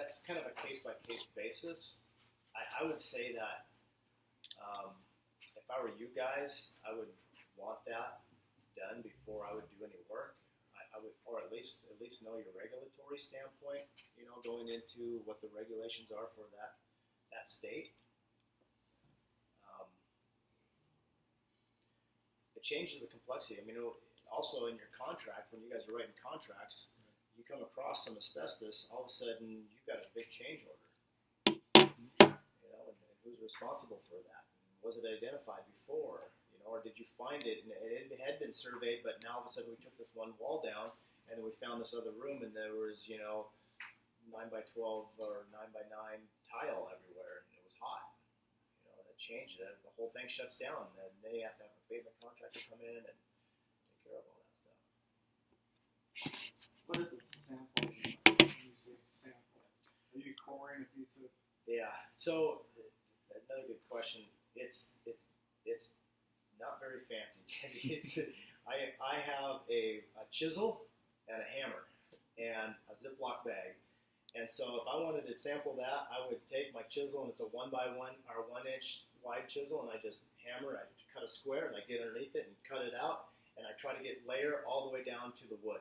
that's kind of a case-by-case basis. I would say that if I were you guys, I would want that done before I would do any work. I would, or at least know your regulatory standpoint. You know, going into what the regulations are for that state. It changes the complexity. I mean, also in your contract, when you guys are writing contracts, you come across some asbestos, all of a sudden you've got a big change order. You know, and who's responsible for that? Was it identified before? You know, or did you find it and it had been surveyed, but now all of a sudden we took this one wall down and then we found this other room and there was, you know, 9 by 12 or 9 by 9 tile everywhere and it was hot. You know, that changed it. The whole thing shuts down and then you have to have a pavement contractor come in and take care of all that stuff. What is a sample? When you say sample, are you coring a piece of? Yeah. So another good question. It's not very fancy. I have a chisel and a hammer and a Ziploc bag. And so if I wanted to sample that, I would take my chisel, and it's a 1 by 1 or 1 inch wide chisel, and I just hammer. I cut a square, and I get underneath it and cut it out, and I try to get layer all the way down to the wood.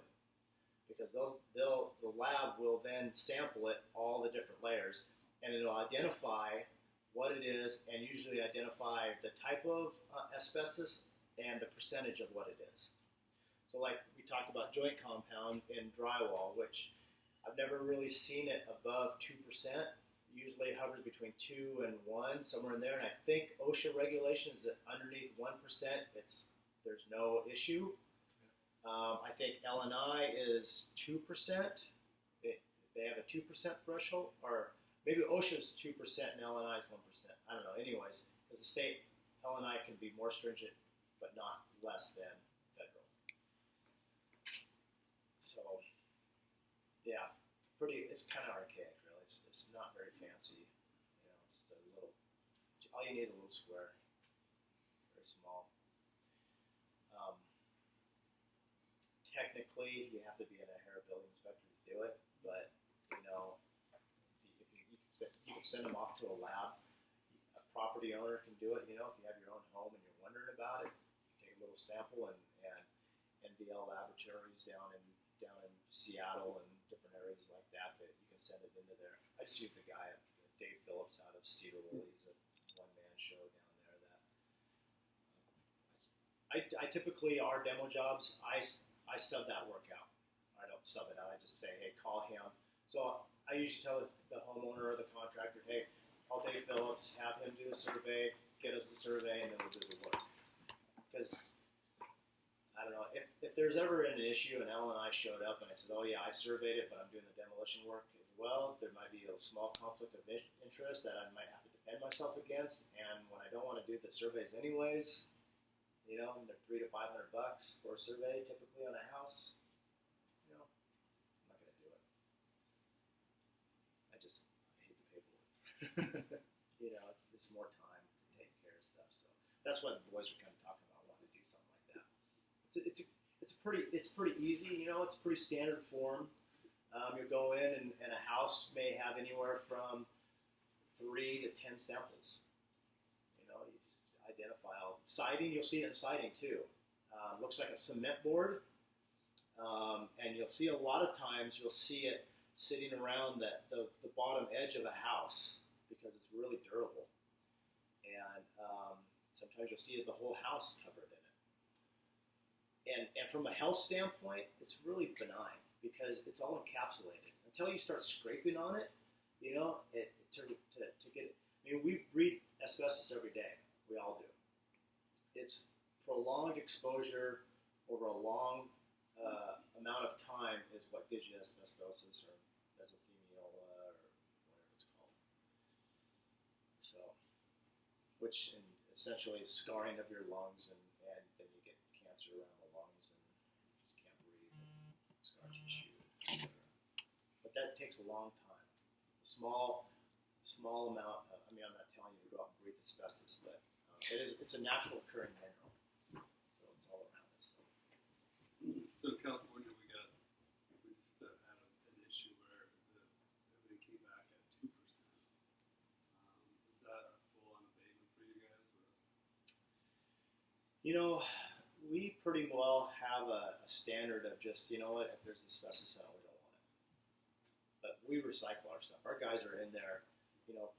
Because the lab will then sample it, all the different layers, and it'll identify what it is, and usually identify the type of asbestos and the percentage of what it is. So like we talked about joint compound in drywall, which I've never really seen it above 2%. Usually it hovers between 2 and 1, somewhere in there, and I think OSHA regulations that underneath 1%, there's no issue. I think L&I is 2%. They have a 2% threshold, or maybe OSHA is 2% and L&I is 1%. I don't know. Anyways, because the state L&I can be more stringent, but not less than federal. So, yeah, it's kind of archaic, really. It's not very fancy. You know, just a little. All you need is a little square, very small. Technically, you have to be an O'Hara building inspector to do it, but you know, if you can send them off to a lab. A property owner can do it. You know, if you have your own home and you're wondering about it, you take a little sample and NVL laboratories down in Seattle and different areas like that you can send it into there. I just use the guy, Dave Phillips, out of Cedarville. He's a one-man show down there. I typically, our demo jobs, I sub that work out. I don't sub it out. I just say, hey, call him. So I usually tell the homeowner or the contractor, hey, call Dave Phillips, have him do a survey, get us the survey, and then we'll do the work. Because, I don't know, if there's ever an issue and L&I showed up and I said, oh yeah, I surveyed it, but I'm doing the demolition work as well, there might be a small conflict of interest that I might have to defend myself against. And when I don't want to do the surveys anyways, you know, they're $300 to $500 for a survey typically on a house. You know, I'm not going to do it. I hate the paperwork. You know, it's more time to take care of stuff. So that's what the boys are kind of talking about, wanting to do something like that. It's pretty easy. You know, it's pretty standard form. You'll go in and a house may have anywhere from 3 to 10 samples. Identify all siding. You'll see it in siding too. Looks like a cement board, and you'll see a lot of times you'll see it sitting around the bottom edge of a house because it's really durable. And sometimes you'll see the whole house covered in it. And from a health standpoint, it's really benign because it's all encapsulated. Until you start scraping on it, you know, to get it. I mean, we breathe asbestos every day. We all do. It's prolonged exposure over a long amount of time is what gives you asbestosis or mesothelioma or whatever it's called. So, which essentially is scarring of your lungs, and then you get cancer around the lungs and you just can't breathe, and scar tissue, etc. But that takes a long time. A small amount. I mean, I'm not telling you to go out and breathe asbestos, but it's a natural occurring mineral, so it's all around us. So in California, we just had an issue where everybody came back You know, we pretty well have a standard of just, you know what, if there's asbestos in it, we don't want it. But we recycle our stuff. Our guys are in there,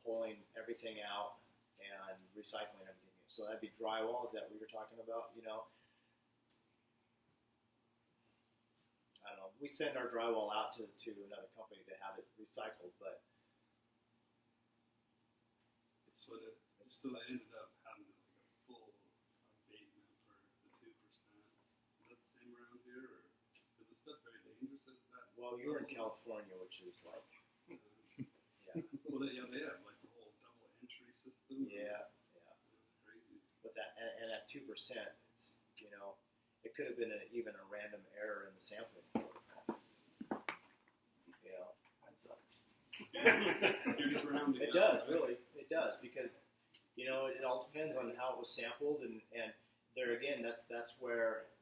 pulling everything out and recycling everything. So that'd be drywall, is that what you're talking about? I don't know. We send our drywall out to another company to have it recycled, but So I ended up having like a full abatement for the 2%. Is that the same around here, or is the stuff very dangerous at that? well, you're in California, which is like, yeah, Well, they have like the whole double entry system. yeah. It's crazy. With that, and at 2%, it's it could have been even a random error in the sampling. That sucks. You're just rounding It up, does, right? really. It does, because it all depends on how it was sampled, and there again, that's where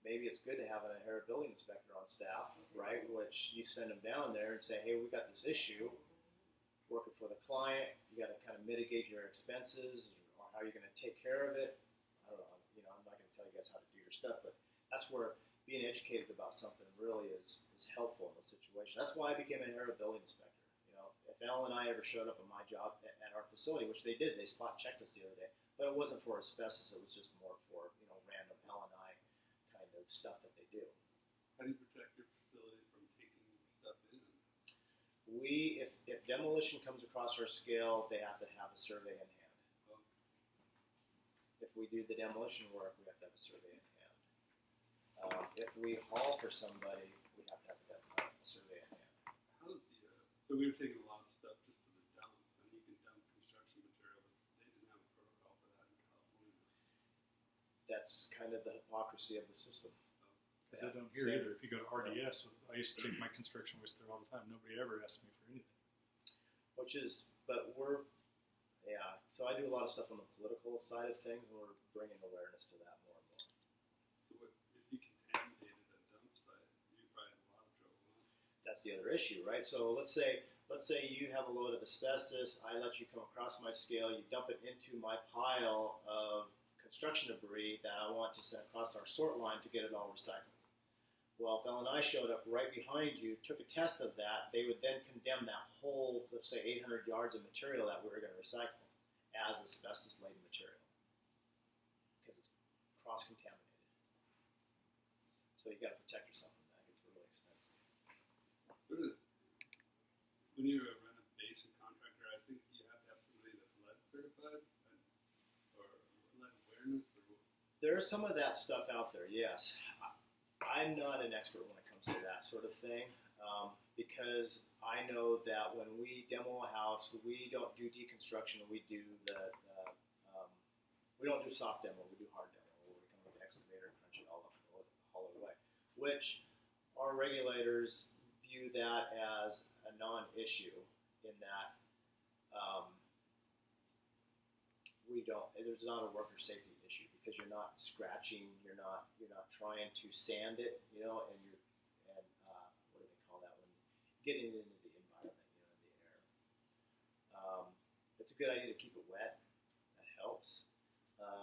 maybe it's good to have an inherent building inspector on staff, right? Which you send them down there and say, hey, we got this issue, working for the client. You got to kind of mitigate your expenses, or how you're going to take care of it. I don't know. I'm not going to tell you guys how to do your stuff, but that's where being educated about something really is helpful in the situation. That's why I became an inherent building inspector. If Al and I ever showed up at my job at our facility, which they did, they spot checked us the other day, but it wasn't for asbestos. It was just more for random L and I kind of stuff that they do. How do you protect your facility from taking stuff in? If demolition comes across our scale, they have to have a survey in hand. Well, If we do the demolition work, we have to have a survey in hand. If we haul for somebody, we have to have a survey in hand. how does so we were taking a lot of stuff just to the dump, and you can dump construction material, but they didn't have a protocol for that in California. That's kind of the hypocrisy of the system. Because I don't hear either. If you go to RDS, I used to take my construction waste there all the time. Nobody ever asked me for anything. So I do a lot of stuff on the political side of things, and we're bringing awareness to that more and more. So what if you contaminated a dump site? You probably had a lot of trouble. That's the other issue, right? So let's say you have a load of asbestos. I let you come across my scale. You dump it into my pile of construction debris that I want to send across our sort line to get it all recycled. Well, if L&I showed up right behind you, took a test of that, they would then condemn that whole, let's say, 800 yards of material that we were going to recycle as asbestos-laden material, because it's cross-contaminated. So you got to protect yourself from that. It's really expensive. When you're a renovation contractor, I think you have to have somebody that's lead certified, or lead awareness, or There's some of that stuff out there, yes. I'm not an expert when it comes to that sort of thing, because I know that when we demo a house, we don't do deconstruction. We do we don't do soft demo. We do hard demo, where we come with the excavator, crunch it all up, and haul it away. Which our regulators view that as a non-issue, in that there's not a worker safety issue, because you're not scratching, you're not trying to sand it, and what do they call that, when getting it into the environment, in the air. It's a good idea to keep it wet. That helps.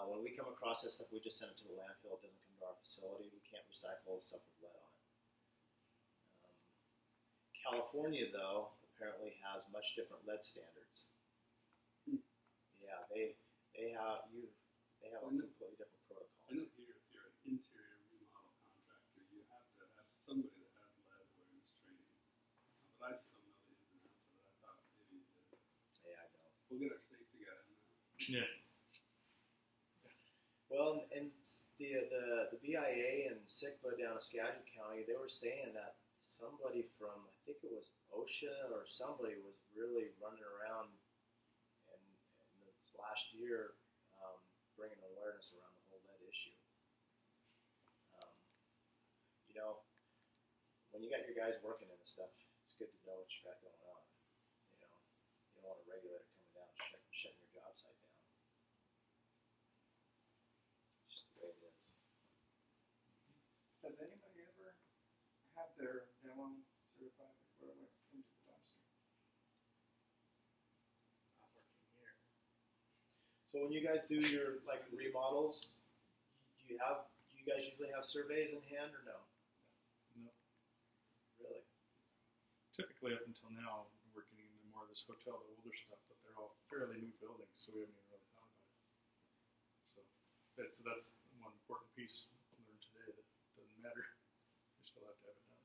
When we come across that stuff, we just send it to the landfill. It doesn't come to our facility. We can't recycle stuff with lead on it. California, though, apparently has much different lead standards. Yeah, they have a completely different protocol. I know here, if you're an interior remodel contractor, you have to have somebody that has lead awareness training. But I just don't know the ins and outs of it. I thought maybe you did. Yeah, I know. We'll get our safety guy in there. Yeah. Well, and the BIA and SICPA down in Skagit County, they were saying that somebody from, I think it was OSHA or somebody, was really running around in this last year, bringing awareness around the whole lead issue. When you got your guys working in this stuff, it's good to know what you got going on. You don't want a regulator coming down and shutting your job site down. It's just the way it is. Has anybody ever had their demo certified before it went into the dumpster? Not working here. So when you guys do your remodels, you guys usually have surveys in hand or no? No. Really? Typically, up until now, we're getting into more of this hotel, the older stuff, but they're all fairly new buildings, so we haven't even really thought about it. So that's one important piece I learned today that doesn't matter. You still have to have it done.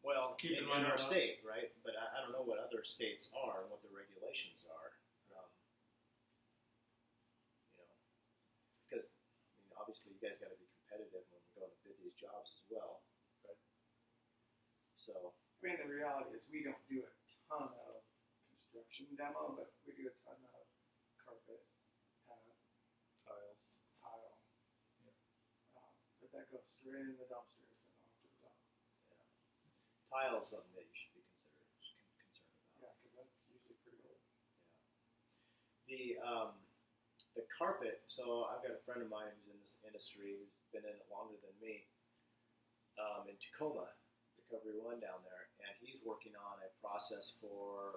Well, Keep in in mind our how- state, right? But I don't know what other states are and what the regulations are. Because obviously you guys got to be competitive when we go to bid these jobs as well. Right. So I mean, the reality is we don't do a ton of construction demo, but we do a ton of carpet, pad, Tiles. tile. Yeah. But that goes straight in the dumpsters and off to the dump. tiles something that you should be concerned about. Yeah, because that's usually pretty old. The carpet. So I've got a friend of mine who's in this industry who's been in it longer than me. In Tacoma, Recovery One down there, and he's working on a process for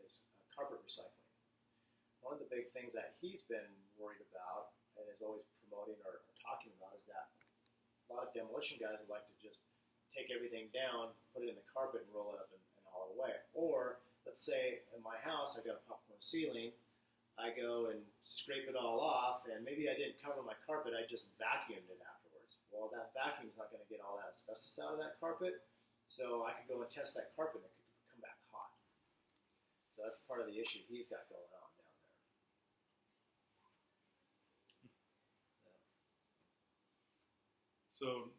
his carpet recycling. One of the big things that he's been worried about and is always promoting or talking about is that a lot of demolition guys would like to just take everything down, put it in the carpet, and roll it up and haul it away. Or let's say in my house I got a popcorn ceiling. I go and scrape it all off, and maybe I didn't cover my carpet. I just vacuumed it afterwards. Well, that vacuum's not going to get all that asbestos out of that carpet, so I could go and test that carpet, and it could come back hot. So that's part of the issue he's got going on down there. So,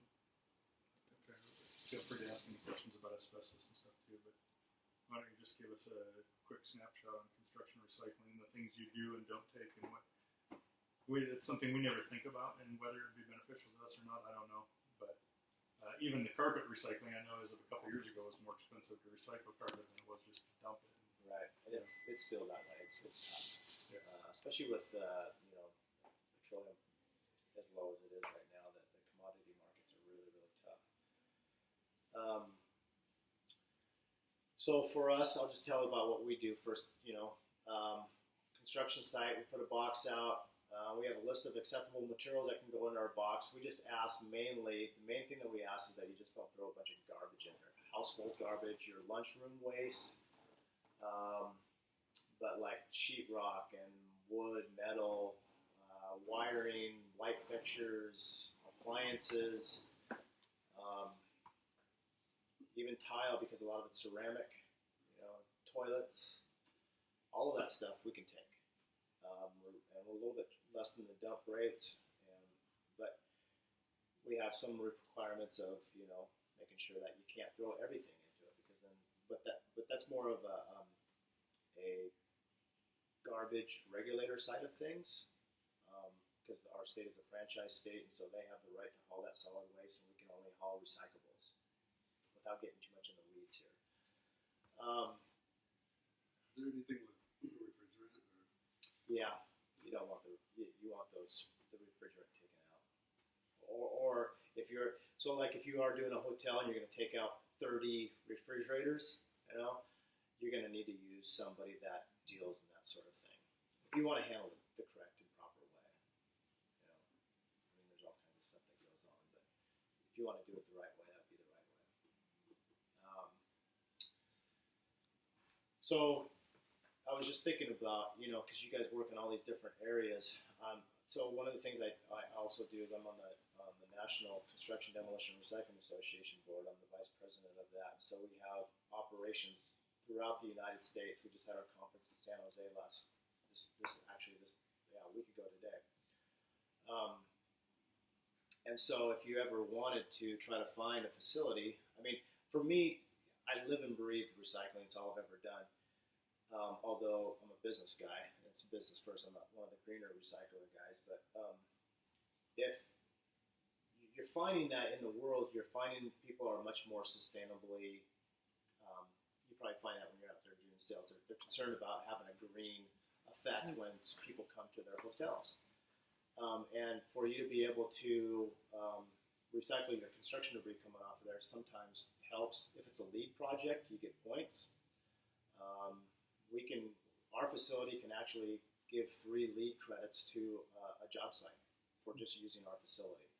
feel free to ask any questions about asbestos and stuff too, but why don't you just give us a quick snapshot on construction recycling, the things you do and don't take, and it's something we never think about, and whether it would be beneficial to us or not, I don't know. But even the carpet recycling, I know as of a couple years ago, was more expensive to recycle carpet than it was just to dump it. Right, and it's still that way. It's tough, Yeah. especially with petroleum as low as it is right now. That the commodity markets are really tough. So for us, I'll just tell you about what we do first. Construction site, we put a box out. We have a list of acceptable materials that can go in our box. We just ask the main thing that we ask is that you just don't throw a bunch of garbage in there. Household garbage, your lunchroom waste, but like sheetrock and wood, metal, wiring, light fixtures, appliances, even tile, because a lot of it's ceramic, toilets, all of that stuff we can take. We're a little bit less than the dump rates, but we have some requirements of making sure that you can't throw everything into it, because then but that's more of a garbage regulator side of things, because our state is a franchise state, and so they have the right to haul that solid waste, and we can only haul recyclables without getting too much in the weeds here. Is there anything with refrigerant or? Yeah, you don't want you want the refrigerant taken out, or if you are doing a hotel and you're going to take out 30 refrigerators, you're going to need to use somebody that deals in that sort of thing. If you want to handle it the correct and proper way, there's all kinds of stuff that goes on, but if you want to do it the right way, that'd be the right way. So I was just thinking about, because you guys work in all these different areas. So one of the things I also do is I'm on the National Construction Demolition Recycling Association board. I'm the vice president of that. So we have operations throughout the United States. We just had our conference in San Jose a week ago today. And so if you ever wanted to try to find a facility, for me, I live and breathe recycling. It's all I've ever done. Although I'm a business guy, and it's business first. I'm not one of the greener recycler guys, but if you're finding that in the world, you're finding people are much more sustainably. You probably find that when you're out there doing sales, they're concerned about having a green effect when people come to their hotels, and for you to be able to recycle your construction debris coming off of there sometimes helps. If it's a LEED project, you get points. Our facility can actually give 3 LEED credits to a job site for just using our facility.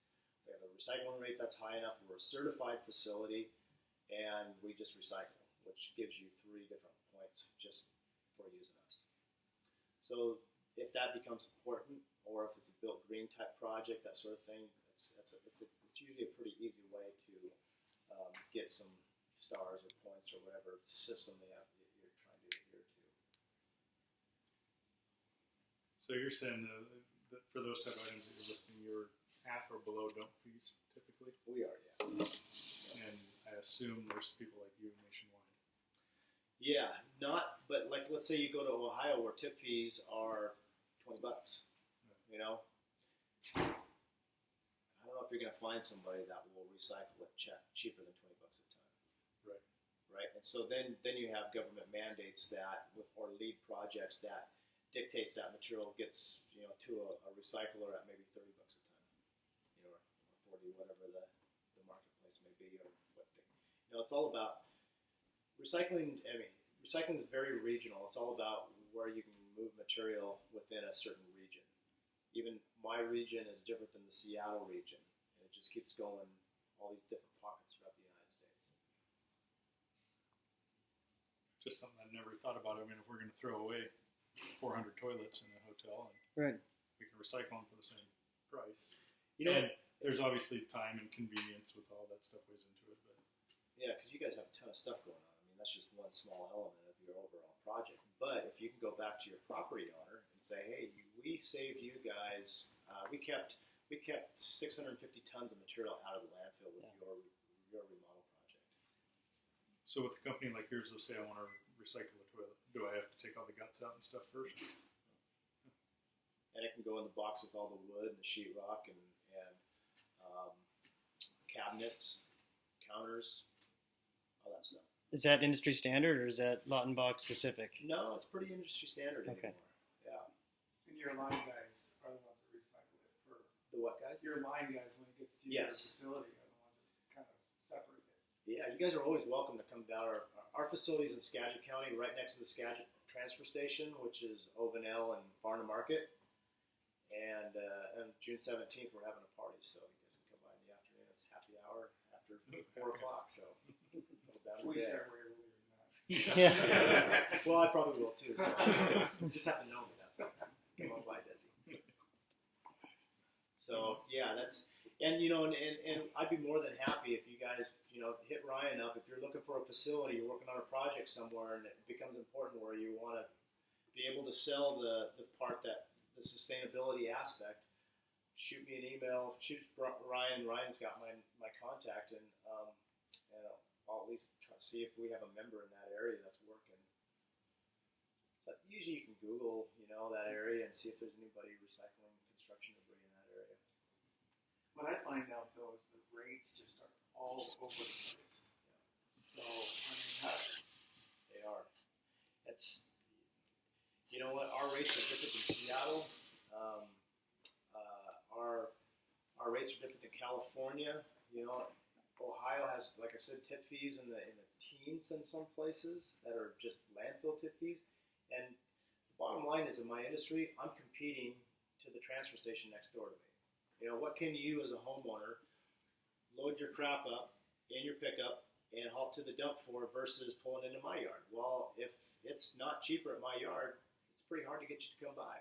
We have a recycling rate that's high enough. We're a certified facility, and we just recycle, which gives you 3 different points just for using us. So if that becomes important, or if it's a built green type project, that sort of thing, it's usually a pretty easy way to get some stars or points or whatever system you're trying to adhere to. So you're saying that for those type of items that you're listing, you're at or below dump fees typically? We are, yeah. And I assume there's people like you nationwide. Yeah, but like let's say you go to Ohio where tip fees are $20. You know, I don't know if you're going to find somebody that will recycle it cheaper than $20 a ton. Right. Right. And so then you have government mandates that or LEED projects that dictates that material gets to a recycler at maybe $30 a ton, or 40, whatever the marketplace may be, or what they, it's all about recycling. I mean, recycling is very regional. It's all about where you can move material within a certain region. Even my region is different than the Seattle region, and it just keeps going all these different pockets throughout the United States. Just something I've never thought about. I mean, if we're going to throw away 400 toilets in a hotel, and Right. we can recycle them for the same price. And there's obviously time and convenience with all that stuff goes into it. But yeah, because you guys have a ton of stuff going on. I mean, that's just one small element of your overall project. But if you can go back to your property owner and say, hey, we saved you guys, we kept 650 tons of material out of the landfill with your remodel project. so with a company like yours, let's say I want to recycle a toilet, do I have to take all the guts out and stuff first? And it can go in the box with all the wood and the sheetrock and cabinets, counters, all that stuff. Is that industry standard or is that Lautenbach specific? No, it's pretty industry standard Okay. anymore. Yeah. And your line guys are the ones that recycle it for The what, guys? your line guys when it gets to Yes. your facility are the ones that kind of separate it. Yeah, you guys are always welcome to come down. Our facility's in Skagit County, right next to the Skagit transfer station, which is Ovenel and Farnham Market. And on June 17th, we're having a party, so you guys can come by in the afternoon. It's happy hour after 4 o'clock, so come down We today. start way earlier than that. Yeah. Well, I probably will too. So you just have to know me. That's all. Just come on by, Desi. So yeah, and I'd be more than happy if you guys hit Ryan up if you're looking for a facility, you're working on a project somewhere, and it becomes important where you want to be able to sell the part that the sustainability aspect. Shoot me an email. Shoot Ryan. Ryan's got my contact, and I'll at least try to see if we have a member in that area that's working. But usually you can Google, that area and see if there's anybody recycling construction debris in that area. What I find out though is the rates just are all over the place. So They are. It's, you know what, our rates are different than Seattle. Our rates are different than California. Ohio has, like I said, tip fees in the teens in some places that are just landfill tip fees. And the bottom line is, in my industry, I'm competing to the transfer station next door to me. What can you as a homeowner load your crap up in your pickup and haul to the dump for versus pulling into my yard? Well, if it's not cheaper at my yard, it's pretty hard to get you to come by.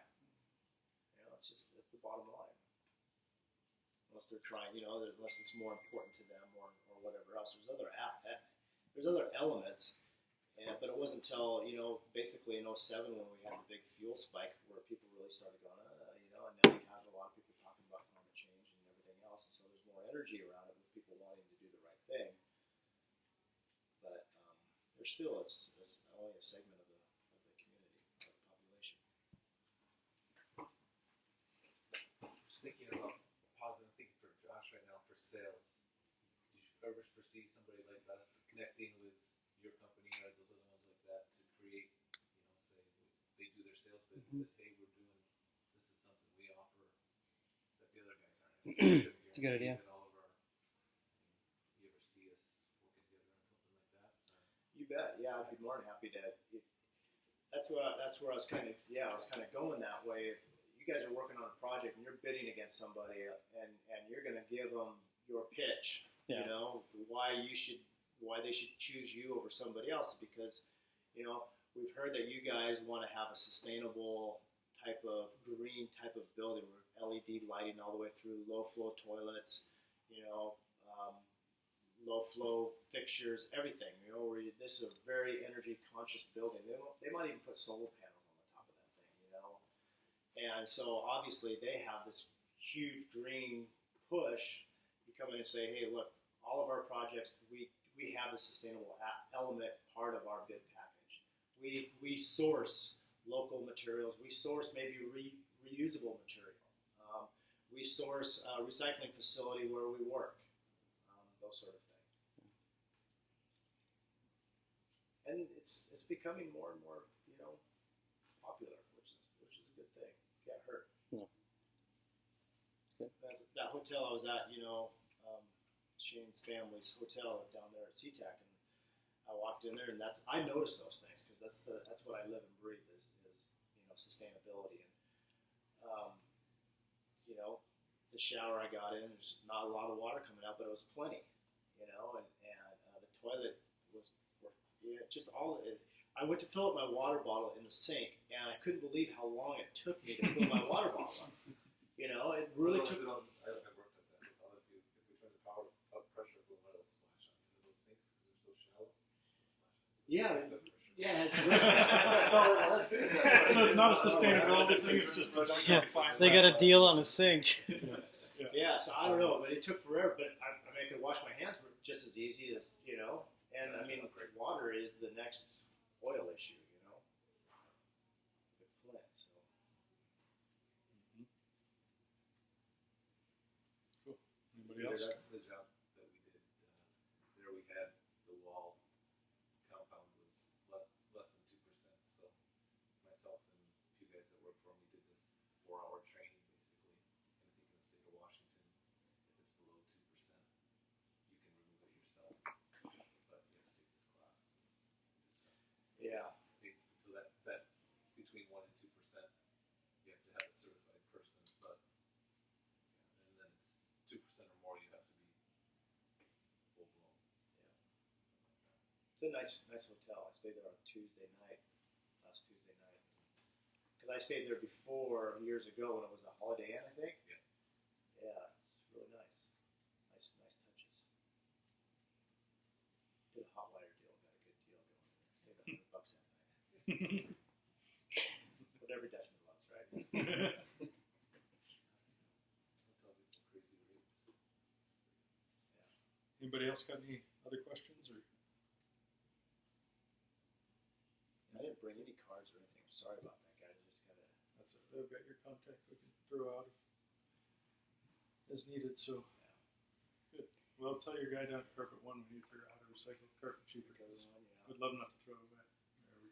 That's the bottom line. Unless they're trying, unless it's more important to them or whatever else. There's other elements, but it wasn't until basically in 07 when we had the big fuel spike where people really started going, and now you have a lot of people talking about climate change and everything else, and so there's more energy around it with people wanting to do the right thing. But there's still it's only a segment of the community, of the population. Just thinking about positive thinking for Josh right now for sales. Do you ever foresee somebody like us connecting with your company or those other ones like that to create, say they do their sales bit and said, hey, this is something we offer that the other guys aren't. It's a good idea. All of you ever see us working together on something like that? You bet. Yeah, I'd be more than happy to. that's where I was kind of going that way. You guys are working on a project and you're bidding against somebody, and you're going to give them your pitch. Yeah. You know why they should choose you over somebody else, because we've heard that you guys want to have a sustainable type of green type of building with LED lighting all the way through, low flow toilets, low flow fixtures, everything. This is a very energy conscious building. They might even put solar panels on the top of that thing, And so obviously they have this huge green push. You come in and say, hey, look, all of our projects, we have the sustainable element part of our bid package. We source local materials. We source maybe reusable material. We source a recycling facility where we work. Those sort of things. And it's becoming more and more, popular, which is a good thing. Can't hurt. No. Good. That hotel I was at, Shane's family's hotel down there at SeaTac, and I walked in there, and I noticed those things because that's what I live and breathe is sustainability. And the shower I got in, there's not a lot of water coming out, but it was plenty, and the toilet was just all. I went to fill up my water bottle in the sink, and I couldn't believe how long it took me to fill my water bottle up. It really took. I worked at that hotel. If we try to power up pressure, we'll let it splash on into those sinks because they're so shallow. Yeah. Yeah, That's all it was. So it's not a sustainability thing. It's just a They got a deal on a sink. Yeah, so I don't know, but it took forever. But I could wash my hands just as easy as And I mean, water is the next oil issue, with Flint. So. Cool. Anybody else? That's the job that we did. There we had the wall compound was less than 2%. So myself and a few guys that work for me did this 4-hour training basically. And I think in the state of Washington, if it's below 2%, you can remove it yourself. But you have to take this class. Yeah. So that between 1% and 2%, you have to have a certified person. But and then it's 2% or more, you have to be full blown. It's a nice hotel. I stayed there on last Tuesday night. Because I stayed there before years ago when it was a Holiday Inn, I think. Yeah. Yeah, it's really nice. Nice touches. Did a hot wire deal, got a good deal going there. Saved $100 that night. Whatever Dutchman loves, right? Hotel gets some crazy rates. Anybody else got any other questions? Or I didn't bring any cards or anything. Sorry about that, guys. I just gotta. that's it. They've got your contact. We can throw out as needed. So good. Well, tell your guy down at Carpet One we need to figure out how to recycle carpet cheaper. Because I'd love not to throw it away.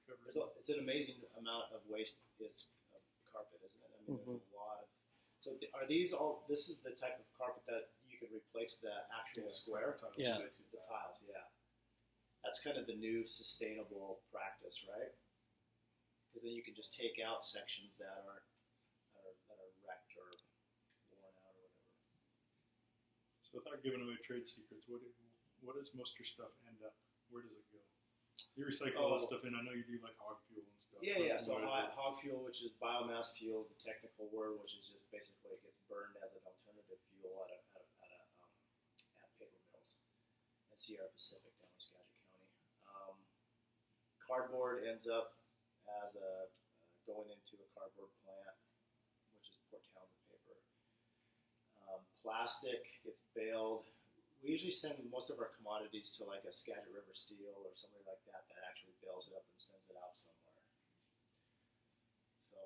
Recover it. It's an amazing amount of waste. It's carpet, isn't it? I mean, there's a lot of. So are these all? This is the type of carpet that you could replace the actual square. Tiles. Yeah. The tiles, yeah. That's kind of the new sustainable practice, right? Because then you can just take out sections that are wrecked or worn out or whatever. So without giving away trade secrets, what does most of your stuff end up? Where does it go? You recycle all this stuff, and I know you do like hog fuel and stuff. Yeah. So hog fuel, which is biomass fuel, the technical word, which is just basically it gets burned as an alternative fuel at paper mills in Sierra Pacific down in Skagit County. Cardboard ends up as going into a cardboard plant, which is Port Townsend paper. Plastic gets baled. We usually send most of our commodities to like a Skagit River Steel or somebody like that actually bales it up and sends it out somewhere. So,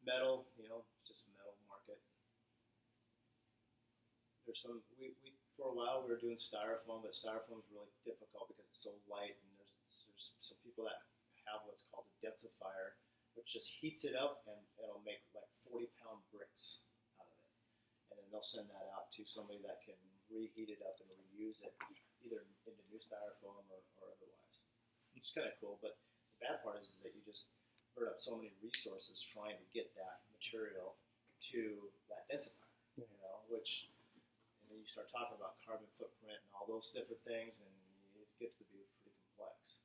metal, just metal market. There's some we for a while we were doing styrofoam, but styrofoam is really difficult because it's so light, and there's some people that have what's called a densifier, which just heats it up and it'll make like 40-pound bricks out of it. and then they'll send that out to somebody that can reheat it up and reuse it, either into new styrofoam or otherwise. It's kind of cool, but the bad part is that you just burn up so many resources trying to get that material to that densifier, which, and then you start talking about carbon footprint and all those different things, and it gets to be pretty complex.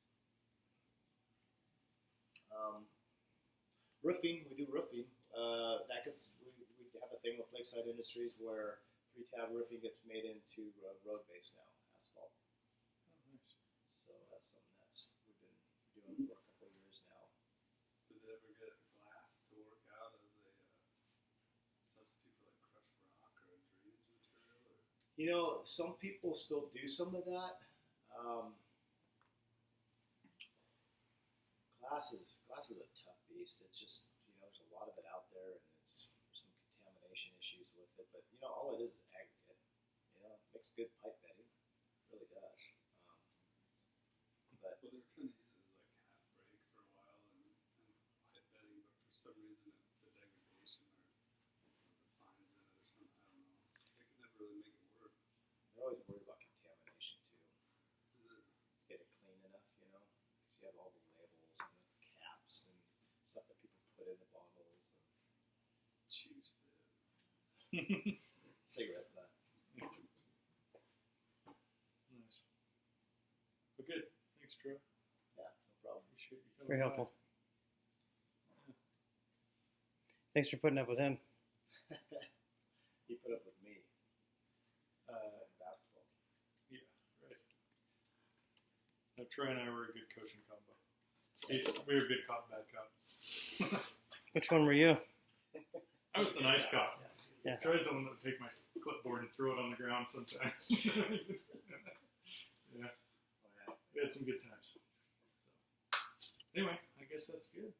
Roofing, we do roofing. We have a thing with Lakeside Industries where 3-tab roofing gets made into road base now, asphalt. Oh, nice. So that's something we've been doing for a couple of years now. Did they ever get glass to work out as a substitute for like crushed rock or a drainage material? Or? Some people still do some of that. Glass is a tough beast. It's just, there's a lot of it out there, and there's some contamination issues with it. But all it is aggregate. It makes good pipe bedding. It really does. But Well, they were trying to use it as like half break for a while and pipe bedding, but for some reason the degradation or the fines in it or something, I don't know. They could never really make it work. they're always worried about contamination too. Is it? Get it clean enough, because you have all the labels and the caps and stuff that people put in the bottles and Choose bit. cigarette butts. Nice. Well, good. Thanks, Troy. Yeah, no problem. Appreciate you coming Very by. helpful. Thanks for putting up with him. He put up with me in basketball. Yeah, right. Now, Troy and I were a good coaching combo. We were a good cop, bad cop. Which one were you? I was the nice cop. Yeah. Troy's the one that would take my clipboard and throw it on the ground sometimes. Yeah. Oh, yeah. We had some good times. So, anyway, I guess that's good.